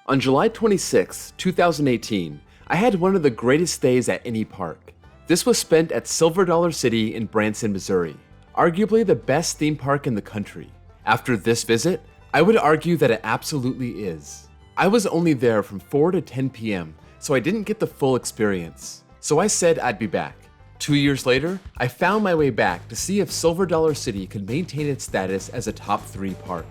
On July 26, 2018, I had one of the greatest days at any park. This was spent at Silver Dollar City in Branson, Missouri, arguably the best theme park in the country. After this visit, I would argue that it absolutely is. I was only there from 4 to 10 p.m., so I didn't get the full experience. So I said I'd be back. 2 years later, I found my way back to see if Silver Dollar City could maintain its status as a top 3 park.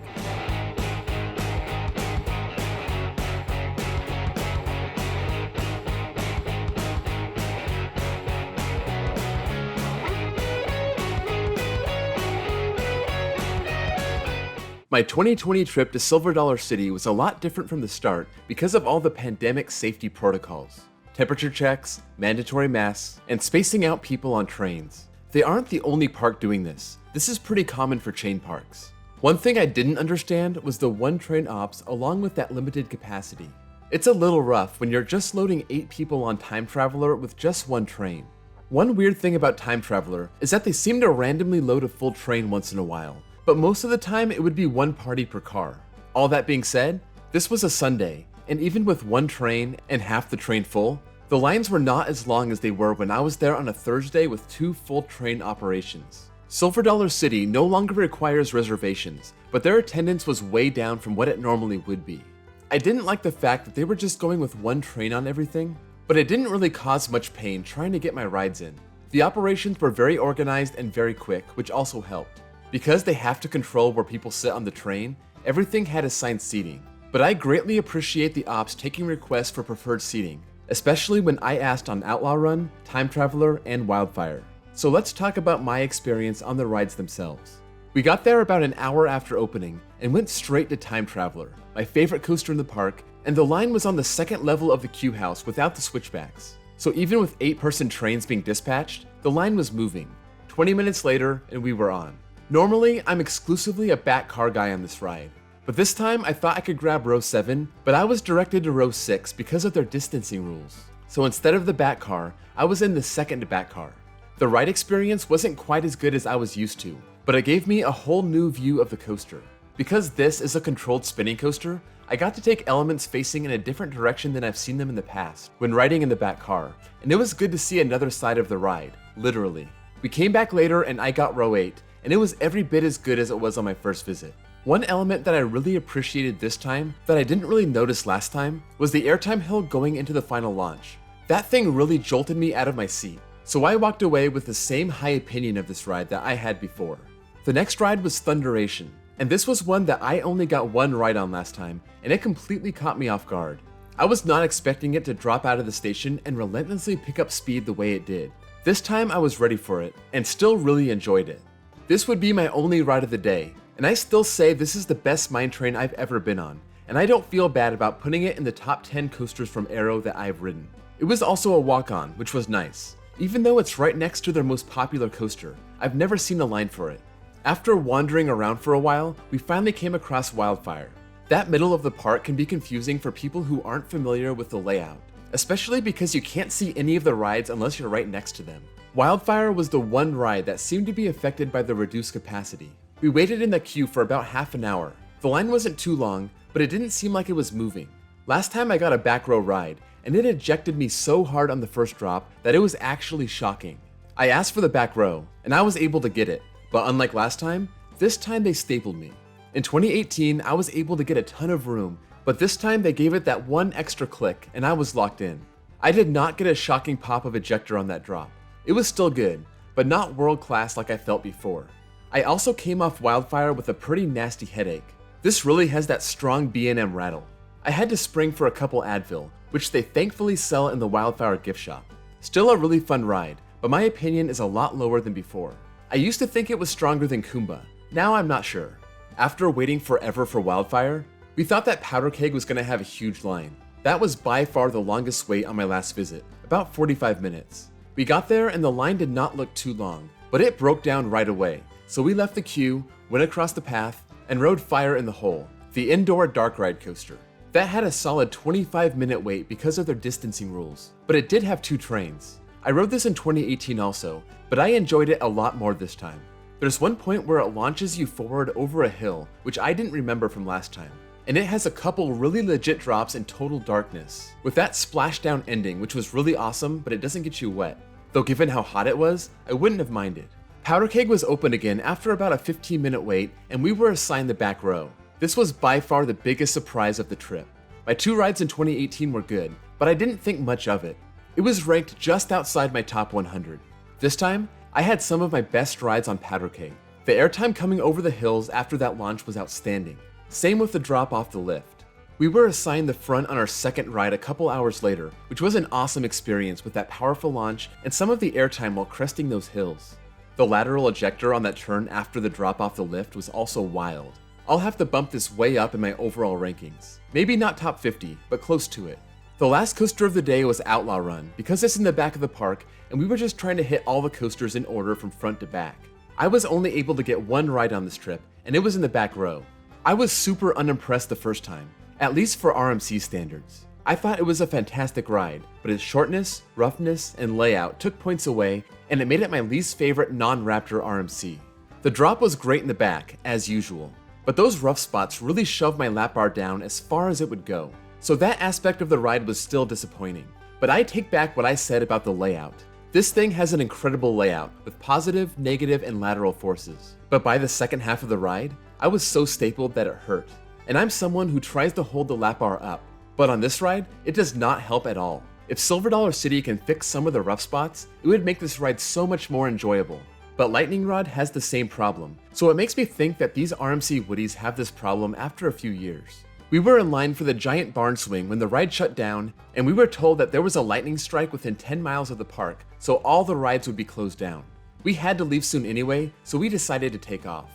My 2020 trip to Silver Dollar City was a lot different from the start because of all the pandemic safety protocols. Temperature checks, mandatory masks, and spacing out people on trains. They aren't the only park doing this. This is pretty common for chain parks. One thing I didn't understand was the one train ops along with that limited capacity. It's a little rough when you're just loading 8 people on Time Traveler with just one train. One weird thing about Time Traveler is that they seem to randomly load a full train once in a while, but most of the time it would be one party per car. All that being said, this was a Sunday, and even with one train and half the train full, the lines were not as long as they were when I was there on a Thursday with 2 full train operations. Silver Dollar City no longer requires reservations, but their attendance was way down from what it normally would be. I didn't like the fact that they were just going with one train on everything, but it didn't really cause much pain trying to get my rides in. The operations were very organized and very quick, which also helped. Because they have to control where people sit on the train, everything had assigned seating. But I greatly appreciate the ops taking requests for preferred seating, especially when I asked on Outlaw Run, Time Traveler, and Wildfire. So let's talk about my experience on the rides themselves. We got there about an hour after opening and went straight to Time Traveler, my favorite coaster in the park, and the line was on the second level of the queue house without the switchbacks. So even with 8-person trains being dispatched, the line was moving. 20 minutes later, and we were on. Normally, I'm exclusively a back car guy on this ride, but this time I thought I could grab row 7, but I was directed to row 6 because of their distancing rules. So instead of the back car, I was in the second back car. The ride experience wasn't quite as good as I was used to, but it gave me a whole new view of the coaster. Because this is a controlled spinning coaster, I got to take elements facing in a different direction than I've seen them in the past when riding in the back car, and it was good to see another side of the ride, literally. We came back later and I got row 8, and it was every bit as good as it was on my first visit. One element that I really appreciated this time that I didn't really notice last time was the airtime hill going into the final launch. That thing really jolted me out of my seat, so I walked away with the same high opinion of this ride that I had before. The next ride was Thunderation, and this was one that I only got one ride on last time, and it completely caught me off guard. I was not expecting it to drop out of the station and relentlessly pick up speed the way it did. This time I was ready for it, and still really enjoyed it. This would be my only ride of the day, and I still say this is the best mine train I've ever been on, and I don't feel bad about putting it in the top 10 coasters from Aero that I've ridden. It was also a walk-on, which was nice. Even though it's right next to their most popular coaster, I've never seen a line for it. After wandering around for a while, we finally came across Wildfire. That middle of the park can be confusing for people who aren't familiar with the layout, especially because you can't see any of the rides unless you're right next to them. Wildfire was the one ride that seemed to be affected by the reduced capacity. We waited in the queue for about half an hour. The line wasn't too long, but it didn't seem like it was moving. Last time I got a back row ride, and it ejected me so hard on the first drop that it was actually shocking. I asked for the back row, and I was able to get it, but unlike last time, this time they stapled me. In 2018, I was able to get a ton of room, but this time they gave it that one extra click, and I was locked in. I did not get a shocking pop of ejector on that drop. It was still good, but not world class like I felt before. I also came off Wildfire with a pretty nasty headache. This really has that strong B&M rattle. I had to spring for a couple Advil, which they thankfully sell in the Wildfire gift shop. Still a really fun ride, but my opinion is a lot lower than before. I used to think it was stronger than Kumba. Now I'm not sure. After waiting forever for Wildfire, we thought that Powder Keg was going to have a huge line. That was by far the longest wait on my last visit, about 45 minutes. We got there and the line did not look too long, but it broke down right away. So we left the queue, went across the path, and rode Fire in the Hole, the indoor dark ride coaster. That had a solid 25-minute wait because of their distancing rules, but it did have 2 trains. I rode this in 2018 also, but I enjoyed it a lot more this time. There's one point where it launches you forward over a hill, which I didn't remember from last time. and it has a couple really legit drops in total darkness, with that splashdown ending which was really awesome, but it doesn't get you wet. Though given how hot it was, I wouldn't have minded. Powder Keg was open again after about a 15-minute wait, and we were assigned the back row. This was by far the biggest surprise of the trip. My 2 rides in 2018 were good, but I didn't think much of it. It was ranked just outside my top 100. This time, I had some of my best rides on Powder Keg. The airtime coming over the hills after that launch was outstanding. Same with the drop off the lift. We were assigned the front on our second ride a couple hours later, which was an awesome experience with that powerful launch and some of the airtime while cresting those hills. The lateral ejector on that turn after the drop off the lift was also wild. I'll have to bump this way up in my overall rankings. Maybe not top 50, but close to it. The last coaster of the day was Outlaw Run, because it's in the back of the park, and we were just trying to hit all the coasters in order from front to back. I was only able to get 1 ride on this trip, and it was in the back row. I was super unimpressed the first time, at least for RMC standards. I thought it was a fantastic ride, but its shortness, roughness, and layout took points away, and it made it my least favorite non-Raptor RMC. The drop was great in the back, as usual, but those rough spots really shoved my lap bar down as far as it would go. So that aspect of the ride was still disappointing. But I take back what I said about the layout. This thing has an incredible layout with positive, negative, and lateral forces. But by the second half of the ride, I was so stapled that it hurt. And I'm someone who tries to hold the lap bar up. But on this ride, it does not help at all. If Silver Dollar City can fix some of the rough spots, it would make this ride so much more enjoyable. But Lightning Rod has the same problem, so it makes me think that these RMC Woodies have this problem after a few years. We were in line for the giant barn swing when the ride shut down, and we were told that there was a lightning strike within 10 miles of the park, so all the rides would be closed down. We had to leave soon anyway, so we decided to take off.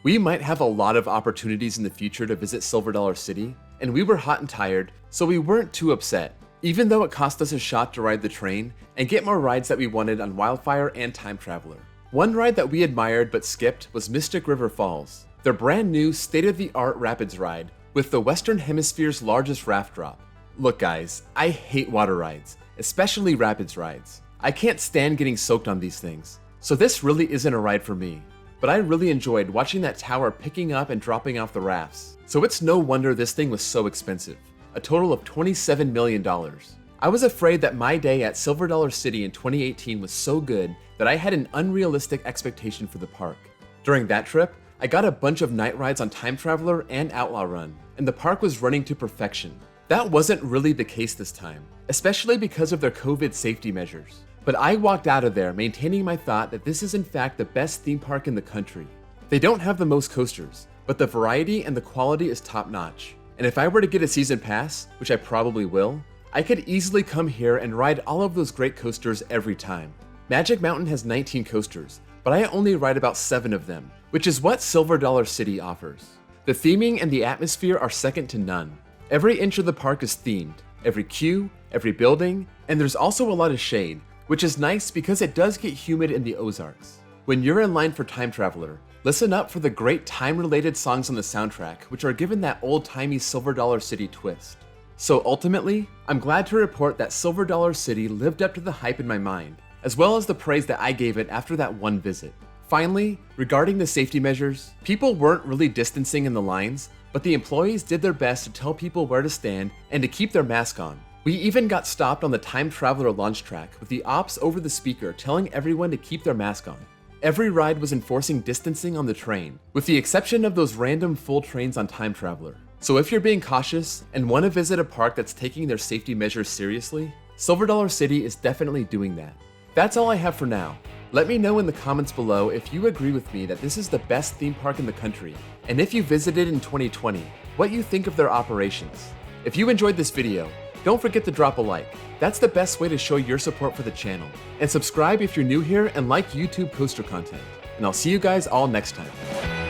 We might have a lot of opportunities in the future to visit Silver Dollar City, and we were hot and tired, so we weren't too upset, even though it cost us a shot to ride the train and get more rides that we wanted on Wildfire and Time Traveler. One ride that we admired but skipped was Mystic River Falls, their brand new state-of-the-art rapids ride, with the Western Hemisphere's largest raft drop. Look guys, I hate water rides, especially rapids rides. I can't stand getting soaked on these things, so this really isn't a ride for me. But I really enjoyed watching that tower picking up and dropping off the rafts, so it's no wonder this thing was so expensive, a total of $27 million. I was afraid that my day at Silver Dollar City in 2018 was so good that I had an unrealistic expectation for the park. During that trip, I got a bunch of night rides on Time Traveler and Outlaw Run, and the park was running to perfection. That wasn't really the case this time, especially because of their COVID safety measures. But I walked out of there maintaining my thought that this is in fact the best theme park in the country. They don't have the most coasters, but the variety and the quality is top notch. And if I were to get a season pass, which I probably will, I could easily come here and ride all of those great coasters every time. Magic Mountain has 19 coasters, but I only ride about 7 of them, which is what Silver Dollar City offers. The theming and the atmosphere are second to none. Every inch of the park is themed, every queue, every building, and there's also a lot of shade, which is nice because it does get humid in the Ozarks. When you're in line for Time Traveler, listen up for the great time-related songs on the soundtrack, which are given that old-timey Silver Dollar City twist. So ultimately, I'm glad to report that Silver Dollar City lived up to the hype in my mind, as well as the praise that I gave it after that one visit. Finally, regarding the safety measures, people weren't really distancing in the lines, but the employees did their best to tell people where to stand and to keep their mask on. We even got stopped on the Time Traveler launch track with the ops over the speaker telling everyone to keep their mask on. Every ride was enforcing distancing on the train, with the exception of those random full trains on Time Traveler. So if you're being cautious and want to visit a park that's taking their safety measures seriously, Silver Dollar City is definitely doing that. That's all I have for now. Let me know in the comments below if you agree with me that this is the best theme park in the country, and if you visited in 2020, what you think of their operations. If you enjoyed this video, don't forget to drop a like. That's the best way to show your support for the channel. And subscribe if you're new here and like YouTube coaster content. And I'll see you guys all next time.